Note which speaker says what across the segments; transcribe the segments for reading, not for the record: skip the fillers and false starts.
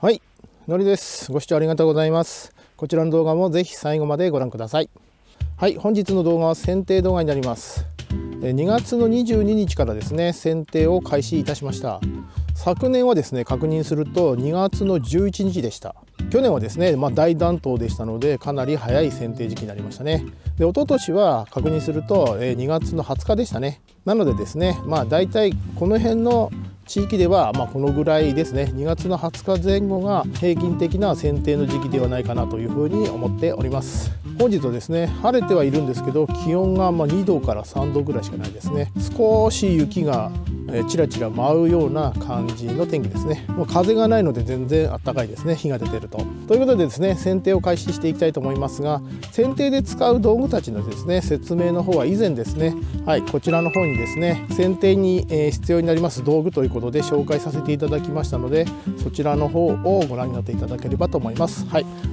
Speaker 1: はい、のりです。ご視聴ありがとうございます。こちらの動画もぜひ最後までご覧ください。はい、本日の動画は剪定動画になります。2月の22日からですね、剪定を開始いたしました。昨年はですね、確認すると2月の11日でした。去年はですね、大暖冬でしたので、かなり早い剪定時期になりましたね。で、一昨年は確認すると2月の20日でしたね。なのでですね、だいたいこの辺の地域ではこのぐらいですね、2月の20日前後が平均的な剪定の時期ではないかなというふうに思っております。本日はですね、晴れてはいるんですけど、気温が2度から3度ぐらいしかないですね。少し雪がちらちら舞うような感じの天気ですね。もう風がないので全然暖かいですね、日が出てると。ということでですね、剪定を開始していきたいと思いますが、剪定で使う道具たちのですね、説明の方は以前ですね、こちらの方にですね、剪定に必要になります道具ということで紹介させていただきましたので、そちらの方をご覧になっていただければと思います。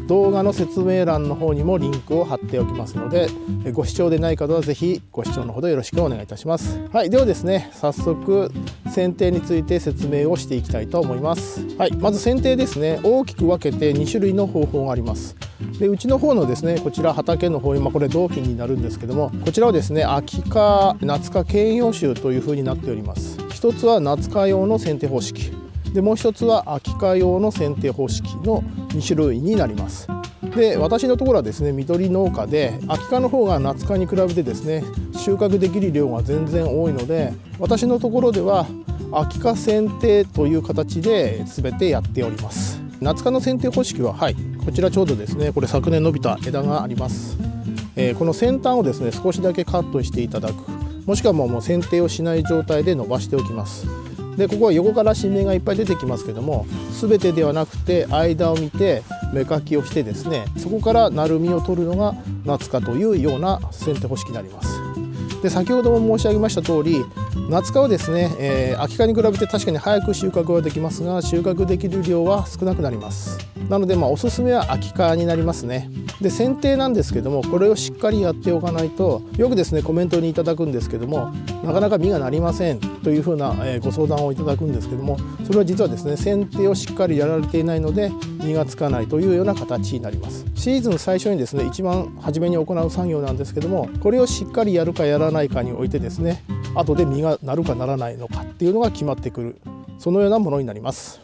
Speaker 1: 動画の説明欄の方にもリンクを貼っておきますので、ご視聴でない方はぜひご視聴のほどよろしくお願いいたします。ではですね、早速剪定について説明をしていきたいと思います。まず剪定ですね、大きく分けて2種類の方法があります。で、うちの方のですね、こちら畑の方に、これ同期になるんですけども、こちらはですね、秋科夏科兼用種というふうになっております。一つは夏科用の剪定方式で、もう一つは秋科用の剪定方式の2種類になります。で、私のところはですね、緑農家で、秋科の方が夏科に比べてですね、収穫できる量が全然多いので、私のところでは秋科剪定という形で全てやっております。夏科の剪定方式はこちらちょうどですね、これ昨年伸びた枝があります。この先端をですね、少しだけカットしていただく、もしくはもう剪定をしない状態で伸ばしておきます。で、ここは横から新芽がいっぱい出てきますけども、全てではなくて間を見て芽かきをしてですね、そこからなるみを取るのが夏科というような剪定方式になります。で、先ほども申し上げました通り、夏科はですね、秋科に比べて確かに早く収穫はできますが、収穫できる量は少なくなります。なのでおすすめは秋科になりますね。で、剪定なんですけども、これをしっかりやっておかないと、よくですねコメントにいただくんですけども、なかなか実がなりませんというふうなご相談をいただくんですけども、それは実はですね、剪定をしっかりやられていないので実がつかないというような形になります。シーズン最初にですね、一番初めに行う作業なんですけども、これをしっかりやるかやらないかにおいてですね、後で実がなるかならないのかっていうのが決まってくる、そのようなものになります。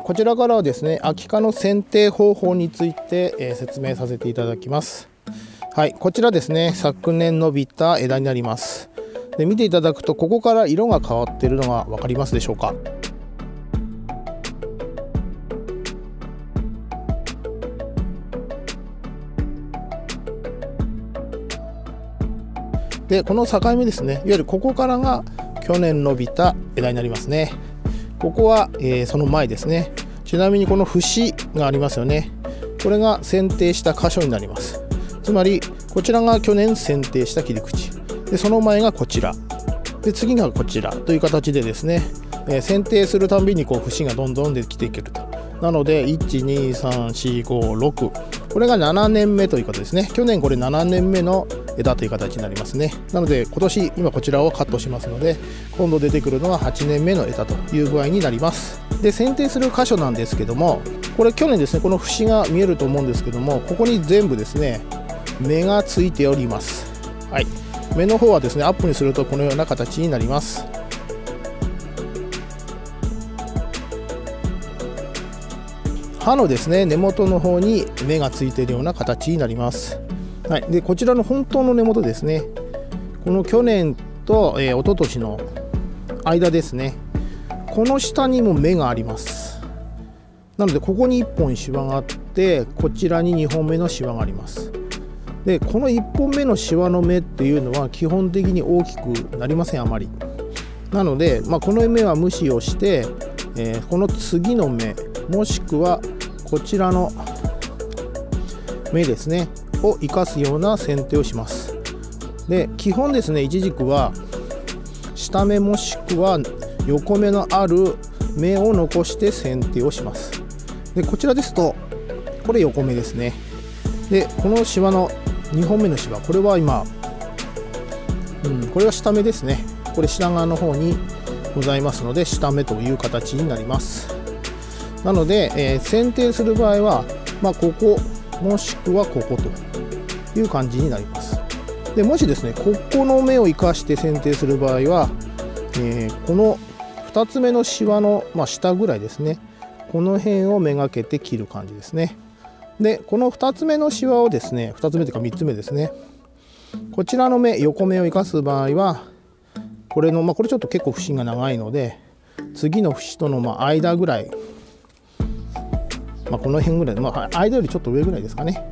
Speaker 1: こちらからはですね、秋科の剪定方法について、説明させていただきます。こちらですね、昨年伸びた枝になります。で、見ていただくと、ここから色が変わっているのが分かりますでしょうか。で、この境目ですね、いわゆるここからが去年伸びた枝になりますね。ここは、その前ですね。ちなみにこの節がありますよね。これが剪定した箇所になります。つまりこちらが去年剪定した切り口で、その前がこちらで、次がこちらという形でですね、剪定するたんびに節がどんどんできていけると。なので 1,2,3,4,5,6 これが7年目ということですね。去年これ7年目の枝という形になりますね。なので今年今こちらをカットしますので、今度出てくるのは8年目の枝という具合になります。で、剪定する箇所なんですけども、これ去年ですね、この節が見えると思うんですけども、ここに全部ですね芽がついております。芽の方はですね、アップにするとこのような形になります。葉のですね、根元の方に芽がついているような形になります。で、こちらの本当の根元ですね、この去年と、一昨年の間ですね、この下にも芽があります。なのでここに1本シワがあって、こちらに2本目のシワがあります。で、この1本目のシワの芽っていうのは基本的に大きくなりません、あまり。なので、この芽は無視をして、この次の芽もしくはこちらの芽ですねを生かすような剪定をします。で、基本ですね、イチジクは下芽もしくは横芽のある芽を残して剪定をします。で、こちらですとこれ横芽ですね。で、このシワの2本目のシワ、これは今、これは下芽ですね。これ下側の方にございますので下目という形になります。なので、剪定する場合は、ここもしくはここという感じになります。でもしですねここの目を生かして剪定する場合は、この2つ目のシワの、下ぐらいですね、この辺をめがけて切る感じですね。でこの2つ目のシワをですね、2つ目というか3つ目ですね、こちらの目、横目を生かす場合はこれの、これちょっと結構節が長いので、次の節との間ぐらい、この辺ぐらい、間よりちょっと上ぐらいですかね、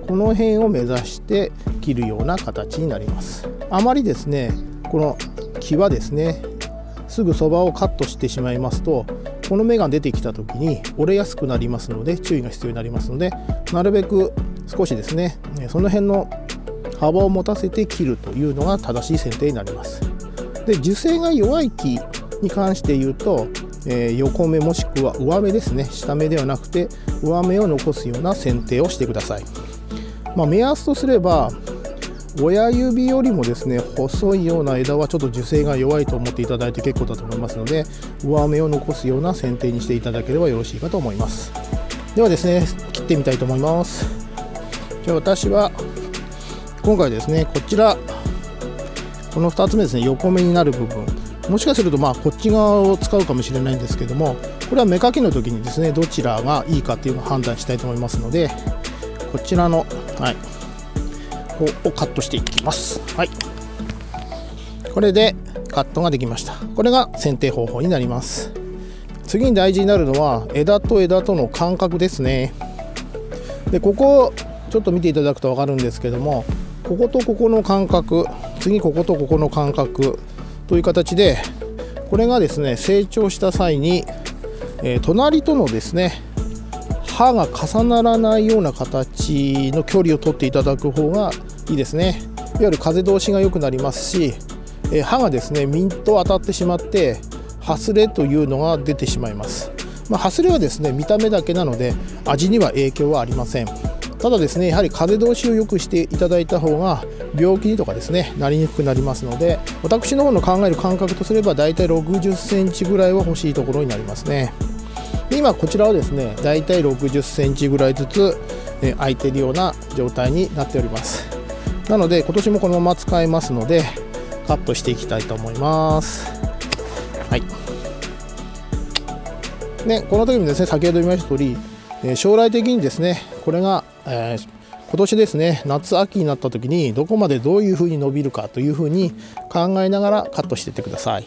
Speaker 1: この辺を目指して切るような形になります。あまりですねこの際ですね、すぐそばをカットしてしまいますと、この芽が出てきた時に折れやすくなりますので注意が必要になりますので、なるべく少しですねその辺の幅を持たせて切るというのが正しい剪定になります。で樹勢が弱い木に関して言うと、横目もしくは上目ですね、下目ではなくて上目を残すような剪定をしてください。目安とすれば親指よりもですね細いような枝はちょっと樹勢が弱いと思っていただいて結構だと思いますので、上目を残すような剪定にしていただければよろしいかと思います。ではですね切ってみたいと思います。じゃあ私は今回ですねこちら、この2つ目ですね、横目になる部分、もしかするとこっち側を使うかもしれないんですけども、これは目かきの時にですねどちらがいいかっていうのを判断したいと思いますので、こちらのをカットしていきます。これでカットができました。これが剪定方法になります。次に大事になるのは枝と枝との間隔ですね。でここちょっと見ていただくと分かるんですけども、こことここの間隔、次こことここの間隔という形で、これがですね成長した際に、隣とのですね刃が重ならないような形の距離を取っていただく方がいいですね。いわゆる風通しが良くなりますし、刃がですねミンと当たってしまってハスレというのが出てしまいます。ハスレはですね見た目だけなので味には影響はありません。ただですねやはり風通しを良くしていただいた方が病気にとかですねなりにくくなりますので、私の方の考える間隔とすればだいたい60センチぐらいは欲しいところになりますね。で今こちらはですねだいたい60センチぐらいずつ空いているような状態になっております。なので今年もこのまま使えますのでカットしていきたいと思います。でこの時にですね先ほど言いました通り、将来的にですねこれが、今年ですね夏秋になった時にどこまでどういうふうに伸びるかというふうに考えながらカットしていってください。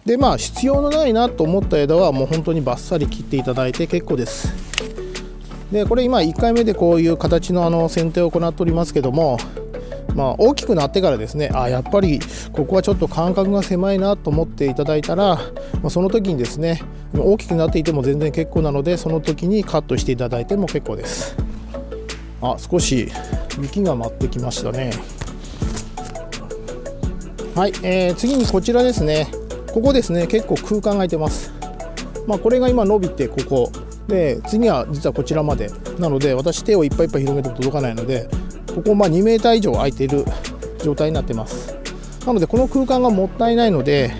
Speaker 1: で必要のないなと思った枝はもう本当にバッサリ切っていただいて結構です。でこれ今1回目でこういう形の剪定を行っておりますけども、大きくなってからですねやっぱりここはちょっと間隔が狭いなと思っていただいたら、その時にですね大きくなっていても全然結構なのでその時にカットしていただいても結構です。少し雪が舞ってきましたね。次にこちらですね、ここですね結構空間が空いてます。これが今伸びてここで、次は実はこちらまでなので、私手をいっぱいいっぱい広げても届かないので、ここ2メーター以上空いている状態になってます。なのでこの空間がもったいないので、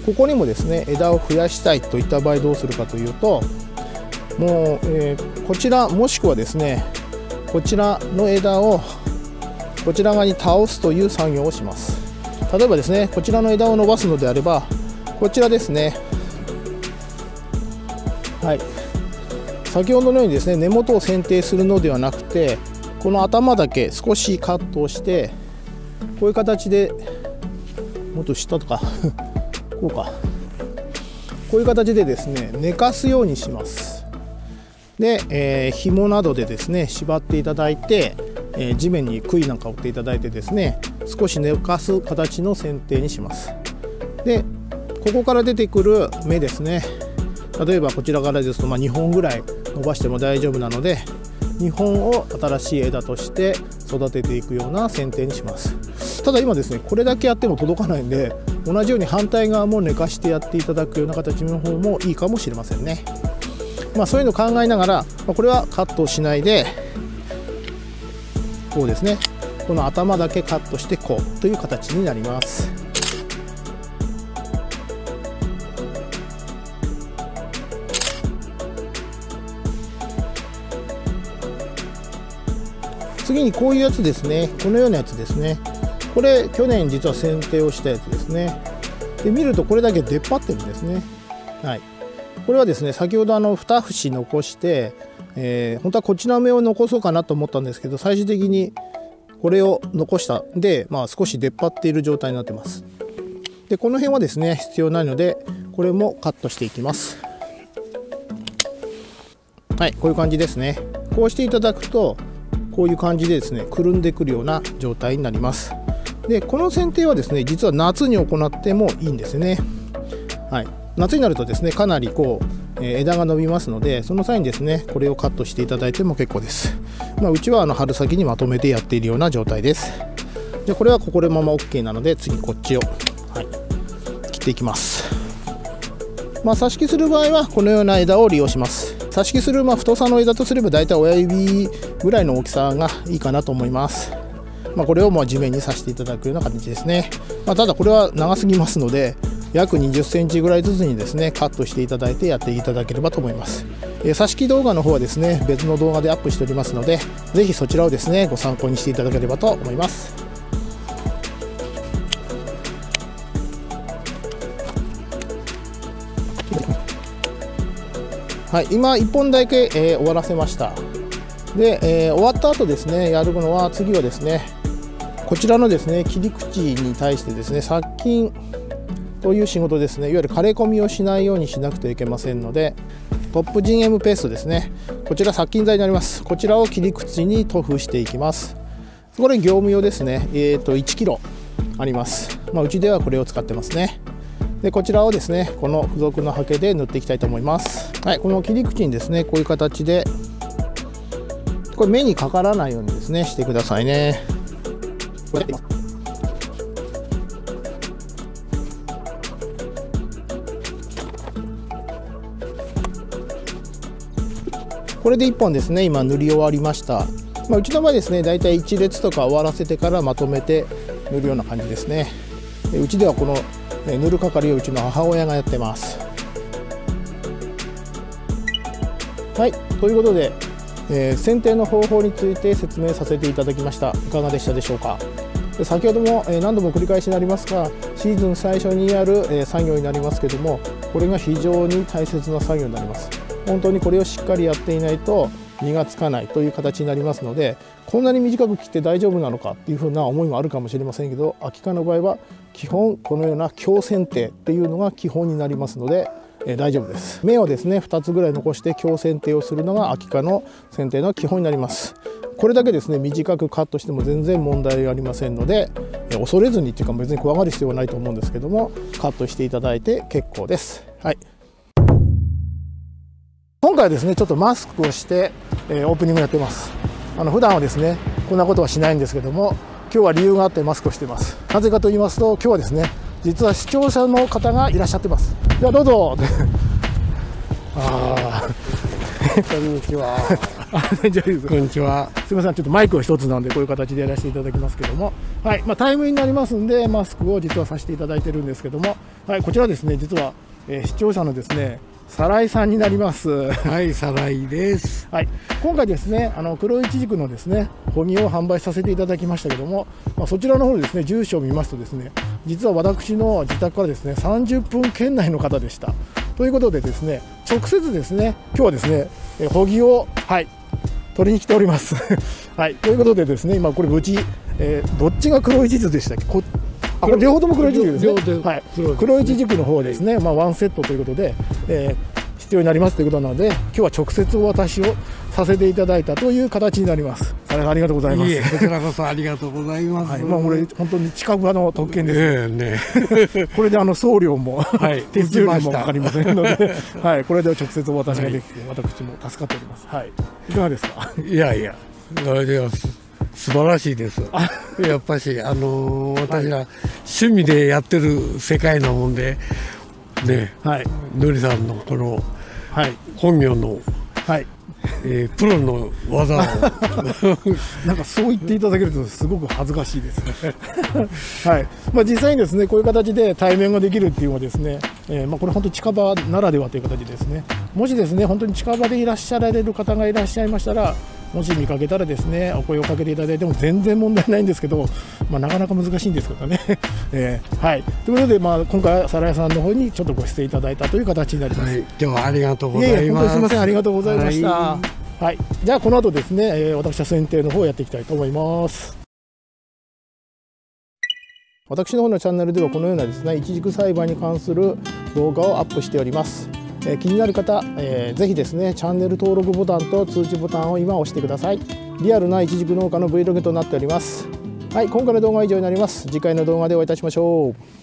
Speaker 1: ここにもですね枝を増やしたいといった場合どうするかというと、もう、こちらもしくはですねこちらの枝をこちら側に倒すという作業をします。例えばですねこちらの枝を伸ばすのであればこちらですね、先ほどのようにですね根元を剪定するのではなくて、この頭だけ少しカットをしてこういう形で、もっと下とかこういう形でですね寝かすようにします。で、紐などでですね縛っていただいて、地面に杭なんかを打っていただいてですね少し寝かす形の剪定にします。でここから出てくる芽ですね、例えばこちらからですと2本ぐらい伸ばしても大丈夫なので、2本を新しい枝として育てていくような剪定にします。ただ今ですねこれだけやっても届かないんで、同じように反対側も寝かしてやっていただくような形の方もいいかもしれませんね。そういうのを考えながら、これはカットしないでこうですね、この頭だけカットしてこうという形になります。次にこういうやつですね、このようなやつですね。これ去年実は剪定をしたやつですね。で見るとこれだけ出っ張ってるんですね。はい、これはですね、先ほど2節残して、本当はこっちの目を残そうかなと思ったんですけど、最終的にこれを残したんで、少し出っ張っている状態になってます。でこの辺はですね必要ないので、これもカットしていきます。はい、こういう感じですね。こうしていただくとこういう感じでですね、くるんでくるような状態になります。でこの剪定はですね、実は夏に行ってもいいんですね。はい、夏になるとですね、かなり枝が伸びますので、その際にですねこれをカットしていただいても結構です。うちは春先にまとめてやっているような状態です。でこれはこのまま OK なので、次こっちを、切っていきます。挿し木する場合はこのような枝を利用します。挿し木する太さの枝とすれば、だいたい親指ぐらいの大きさがいいかなと思います。これを地面に刺していただくような形ですね。ただこれは長すぎますので、約20センチぐらいずつにですねカットしていただいてやっていただければと思います。挿し木動画の方はですね、別の動画でアップしておりますので、ぜひそちらをですねご参考にしていただければと思います。はい、今1本だけ、終わらせました。で、終わった後ですね、やるのは、次はですね、こちらのですね切り口に対してですね、殺菌という仕事ですね。いわゆる枯れ込みをしないようにしなくてはいけませんので、トップジン M ペーストですね、こちら殺菌剤になります。こちらを切り口に塗布していきます。これ業務用ですね。1キロあります。うちではこれを使ってますね。でこちらをですね、この付属のハケで塗っていきたいと思います。はい、この切り口にですね、こういう形で、これ目にかからないようにですねしてくださいね。これで1本ですね、今塗り終わりました。うちの場合ですね、だいたい1列とか終わらせてからまとめて塗るような感じですね。うちではこの塗る係をうちの母親がやってます。はい、ということで、剪定の方法について説明させていただきました。いかがでしたでしょうか。で先ほども、何度も繰り返しになりますが、シーズン最初にやる、作業になりますけども、これが非常に大切な作業になります。本当にこれをしっかりやっていないと実がつかないという形になりますので、こんなに短く切って大丈夫なのかっていうふうな思いもあるかもしれませんけど、秋科の場合は基本このような強剪定っていうのが基本になりますので、大丈夫です。芽をですね2つぐらい残して強剪定をするのが秋科の剪定の基本になります。これだけですね短くカットしても全然問題ありませんので、恐れずにっていうか別に怖がる必要はないと思うんですけども、カットしていただいて結構です。はい、今回はですねちょっとマスクをして、オープニングやってます。普段はですねこんなことはしないんですけども、今日は理由があってマスクをしています。なぜかと言いますと、今日はですね実は視聴者の方がいらっしゃってます。ではどうぞ。
Speaker 2: こんにちは。
Speaker 1: こんにちは。すみません、ちょっとマイクを一つなんでこういう形でやらせていただきますけども、はい、タイムになりますんでマスクを実はさせていただいてるんですけども、はい、こちらですね実は、視聴者のですねサライさんになります。
Speaker 2: はい、サライです。
Speaker 1: はい、今回ですね黒いちじくのですね穂木を販売させていただきましたけども、そちらの方でですね住所を見ますとですね、実は私の自宅からですね30分圏内の方でした。ということでですね、直接ですね今日はですね穂木を、取りに来ております。はい、ということでですね、今これ無事、どっちが黒いちじくでしたっけ。これ両方とも黒いちじくですね。はい、黒いちじくの方ですね、ワンセットということで、必要になりますということなので、今日は直接お渡しをさせていただいたという形になります。ありがとうございます。
Speaker 2: こちらこそありがとうございます。
Speaker 1: これ本当に近場の特権です。これで送料も、手数料もかかりませんので、これで直接お渡しができて、私も助かっております。いかがですか。
Speaker 2: いや素晴らしいです。やっぱし私が趣味でやってる世界なもんでね、のりさんのこの本名のプロの技を
Speaker 1: なんかそう言っていただけるとすごく恥ずかしいですね。はい、実際にですねこういう形で対面ができるっていうのはですね、これ本当に近場ならではという形ですね。もしですね本当に近場でいらっしゃられる方がいらっしゃいましたら、もし見かけたらですねお声をかけていただいても全然問題ないんですけど、なかなか難しいんですけどね。はい、ということで、今回は皿屋さんの方にちょっとご出演いただいたという形になります。
Speaker 2: 今日はありがとうございます。
Speaker 1: 本当にすみません、ありがとうございました。はい、じゃあこの後ですね、私は剪定の方をやっていきたいと思います。私の方のチャンネルではこのようなですねイチジク栽培に関する動画をアップしております。気になる方、ぜひですねチャンネル登録ボタンと通知ボタンを今押してください。リアルなイチジク農家の Vlog となっております。はい、今回の動画は以上になります。次回の動画でお会いいたしましょう。